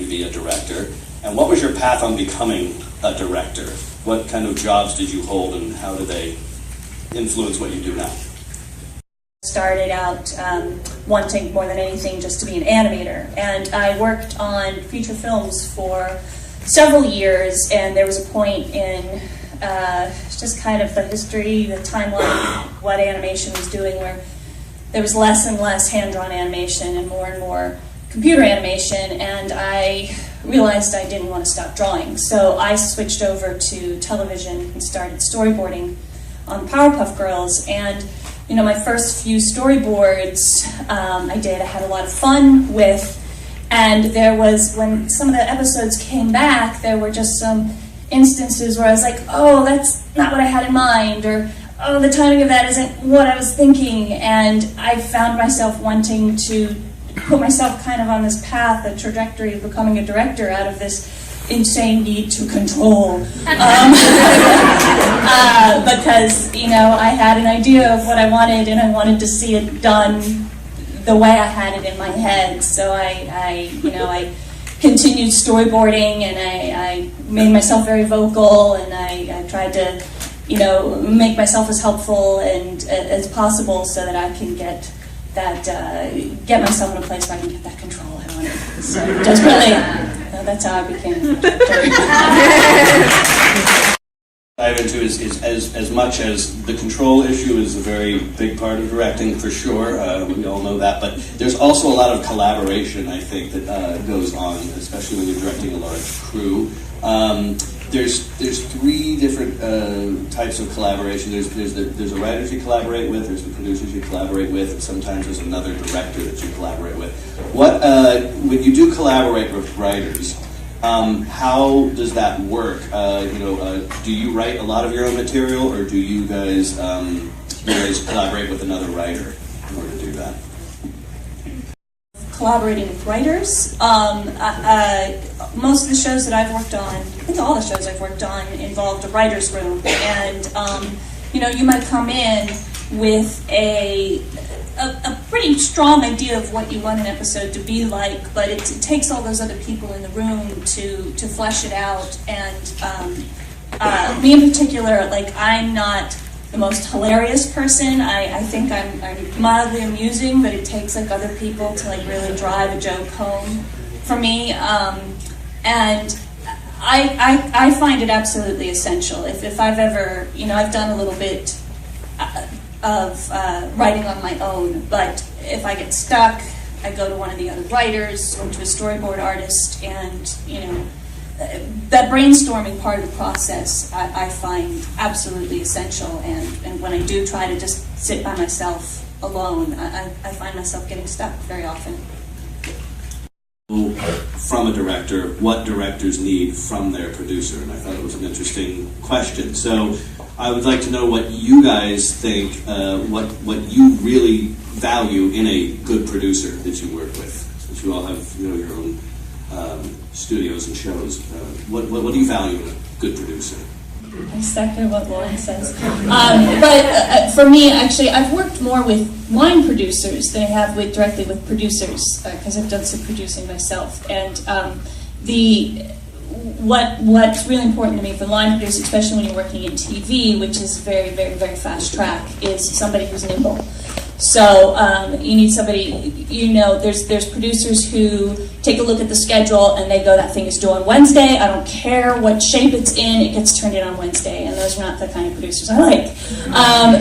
to be a director, and what was your path on becoming a director? What kind of jobs did you hold, and how did they influence what you do now? Started out wanting more than anything just to be an animator, and I worked on feature films for several years, and there was a point in just kind of the history, the timeline, what animation was doing, where there was less and less hand-drawn animation and more computer animation, and I realized I didn't want to stop drawing. So I switched over to television and started storyboarding on Powerpuff Girls, and you know, my first few storyboards I had a lot of fun with, and there was, when some of the episodes came back, there were just some instances where I was like, oh, that's not what I had in mind, or oh, the timing of that isn't what I was thinking, and I found myself wanting to put myself kind of on this path, a trajectory of becoming a director out of this insane need to control. Because, you know, I had an idea of what I wanted, and I wanted to see it done the way I had it in my head. So I continued storyboarding, and I made myself very vocal, and I tried to, you know, make myself as helpful and as possible so that I can get myself in a place where I can get that control I wanted. So just really, that's how I became a director. Dive into is as much as the control issue is a very big part of directing, for sure. We all know that, but there's also a lot of collaboration, I think, that goes on, especially when you're directing a large crew. There's three different types of collaboration. There's the writers you collaborate with, there's the producers you collaborate with, and sometimes there's another director that you collaborate with. When you do collaborate with writers, how does that work? Do you write a lot of your own material, or do you guys collaborate with another writer in order to do that? Collaborating with writers. Most of the shows that I've worked on, I think all the shows I've worked on, involved a writer's room, and you might come in with a pretty strong idea of what you want an episode to be like, but it takes all those other people in the room to flesh it out. And me in particular, like, I'm not the most hilarious person. I think I'm mildly amusing, but it takes like other people to like really drive a joke home for me. And I find it absolutely essential. If I've ever, I've done a little bit of writing on my own, but if I get stuck, I go to one of the other writers or to a storyboard artist, and that brainstorming part of the process I find absolutely essential, and when I do try to just sit by myself alone, I find myself getting stuck very often. From a director, what directors need from their producer? And I thought it was an interesting question. So I would like to know what you guys think, what you really value in a good producer that you work with, since you all have your own studios and shows. What do you value in a good producer? I second what Lauren says. But for me, actually, I've worked more with line producers than I have directly with producers, because I've done some producing myself. And what's really important to me for line producers, especially when you're working in TV, which is very, very, very fast track, is somebody who's nimble. So you need somebody, there's producers who take a look at the schedule and they go, that thing is due on Wednesday, I don't care what shape it's in, it gets turned in on Wednesday, and those are not the kind of producers I like.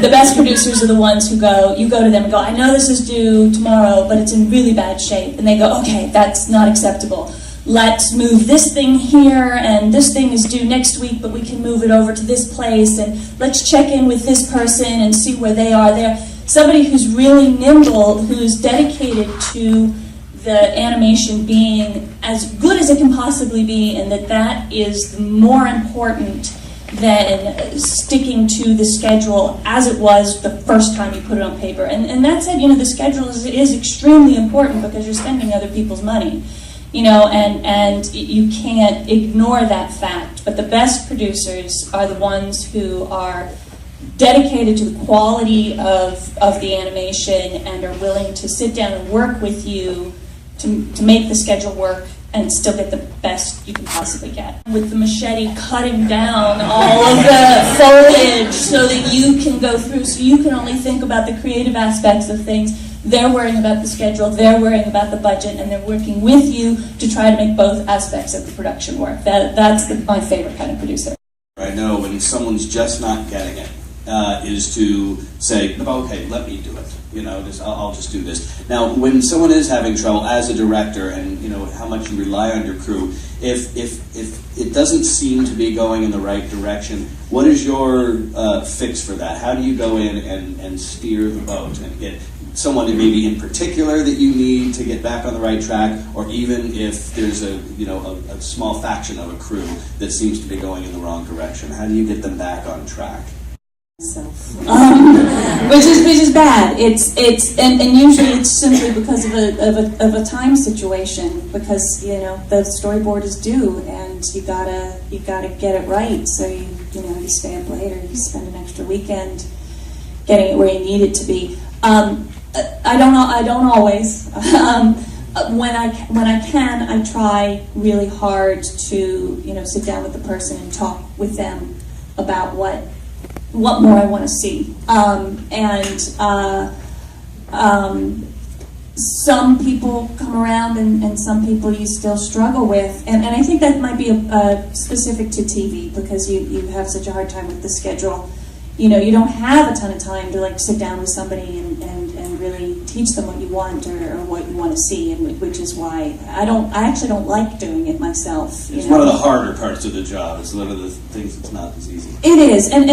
The best producers are the ones who you go to them and go, I know this is due tomorrow, but it's in really bad shape, and they go, okay, that's not acceptable. Let's move this thing here, and this thing is due next week, but we can move it over to this place, and let's check in with this person and see where they are there. Somebody who's really nimble, who's dedicated to the animation being as good as it can possibly be, and that is more important than sticking to the schedule as it was the first time you put it on paper. And that said, the schedule is extremely important because you're spending other people's money. And you can't ignore that fact. But the best producers are the ones who are dedicated to the quality of the animation and are willing to sit down and work with you to make the schedule work and still get the best you can possibly get. With the machete cutting down all of the foliage so that you can go through, so you can only think about the creative aspects of things. They're worrying about the schedule, they're worrying about the budget, and they're working with you to try to make both aspects of the production work. That's my favorite kind of producer. I know when someone's just not getting it, is to say, okay, let me do it. I'll just do this. Now, when someone is having trouble as a director, and how much you rely on your crew, if it doesn't seem to be going in the right direction, what is your fix for that? How do you go in and steer the boat and get someone maybe in particular that you need to get back on the right track, or even if there's a small faction of a crew that seems to be going in the wrong direction? How do you get them back on track? Which is bad. And usually it's simply because of a time situation, because the storyboard is due and you gotta get it right. So you stay up late, or you spend an extra weekend getting it where you need it to be. I don't always. When I can, I try really hard to sit down with the person and talk with them about what more I want to see. Some people come around and some people you still struggle with. And I think that might be specific to TV, because you have such a hard time with the schedule. You don't have a ton of time to sit down with somebody and really teach them what you want or what you want to see, and which is why I actually don't like doing it myself. It's one of the harder parts of the job. It's one of the things that's not as easy. It is, and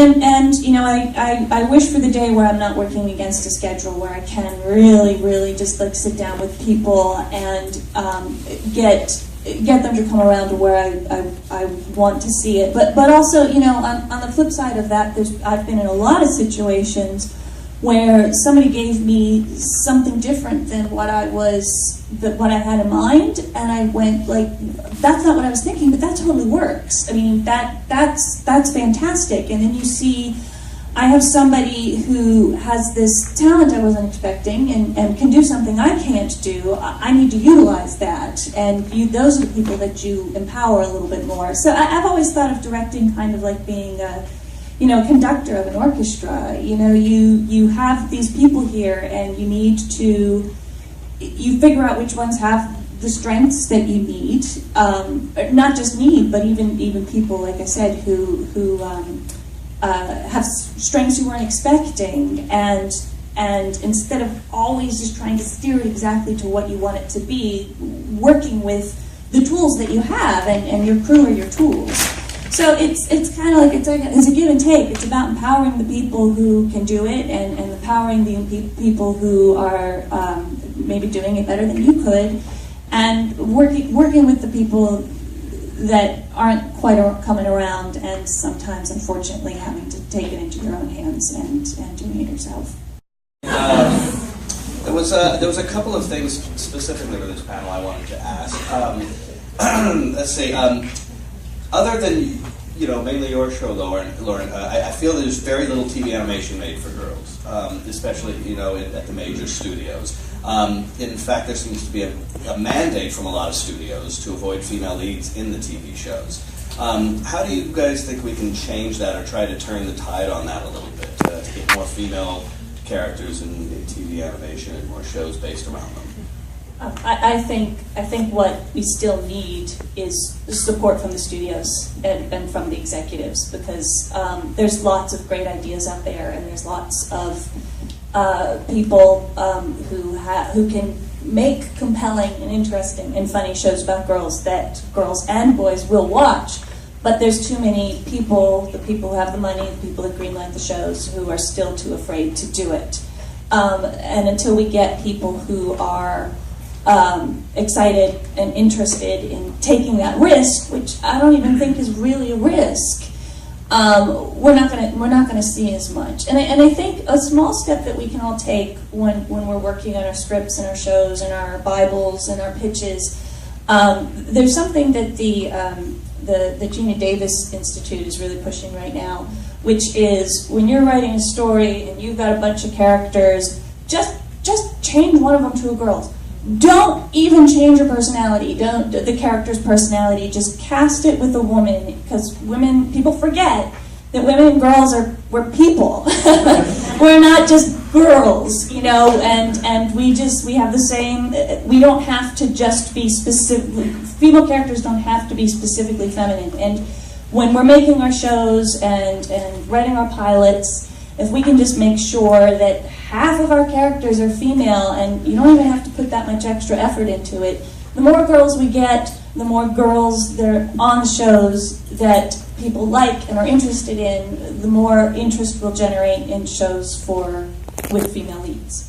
I wish for the day where I'm not working against a schedule, where I can really just sit down with people and get them to come around to where I want to see it. But also, on the flip side of that, I've been in a lot of situations where somebody gave me something different than what I had in mind, and I went that's not what I was thinking, but that totally works. I mean, that's fantastic. And then you see, I have somebody who has this talent I wasn't expecting and can do something I can't do. I need to utilize that. And those are the people that you empower a little bit more. So I've always thought of directing kind of like being a conductor of an orchestra. You have these people here, and you figure out which ones have the strengths that you need. Not just need, but even people, like I said, who have strengths you weren't expecting, and instead of always just trying to steer it exactly to what you want it to be, working with the tools that you have, and your crew are your tools. So it's kind of like it's a give and take. It's about empowering the people who can do it, and empowering the people who are maybe doing it better than you could, and working with the people that aren't quite coming around, and sometimes, unfortunately, having to take it into your own hands and doing it yourself. There was a couple of things specifically for this panel I wanted to ask. Let's see. Other than mainly your show, Lauren, I feel there's very little TV animation made for girls, especially at the major studios. In fact, there seems to be a mandate from a lot of studios to avoid female leads in the TV shows. How do you guys think we can change that, or try to turn the tide on that a little bit, to get more female characters in TV animation and more shows based around them? I think what we still need is support from the studios and from the executives, because there's lots of great ideas out there, and there's lots of people who can make compelling and interesting and funny shows about girls that girls and boys will watch. But there's too many people, the people who have the money, the people that greenlight the shows, who are still too afraid to do it. And until we get people who are excited and interested in taking that risk, which I don't even think is really a risk, we're not gonna see as much. And I think a small step that we can all take when we're working on our scripts and our shows and our Bibles and our pitches, there's something that the Gina Davis Institute is really pushing right now, which is when you're writing a story and you've got a bunch of characters, just change one of them to a girl. don't even change your personality. Don't the character's personality. Just cast it with a woman, because people forget that women and girls we're people. We're not just girls, you know. And we have the same. We don't have to just be specific. Female characters don't have to be specifically feminine. And when we're making our shows and writing our pilots, if we can just make sure that half of our characters are female, and you don't even have to put that much extra effort into it, the more girls we get, the more girls that are on the shows that people like and are interested in, the more interest we'll generate in shows with female leads.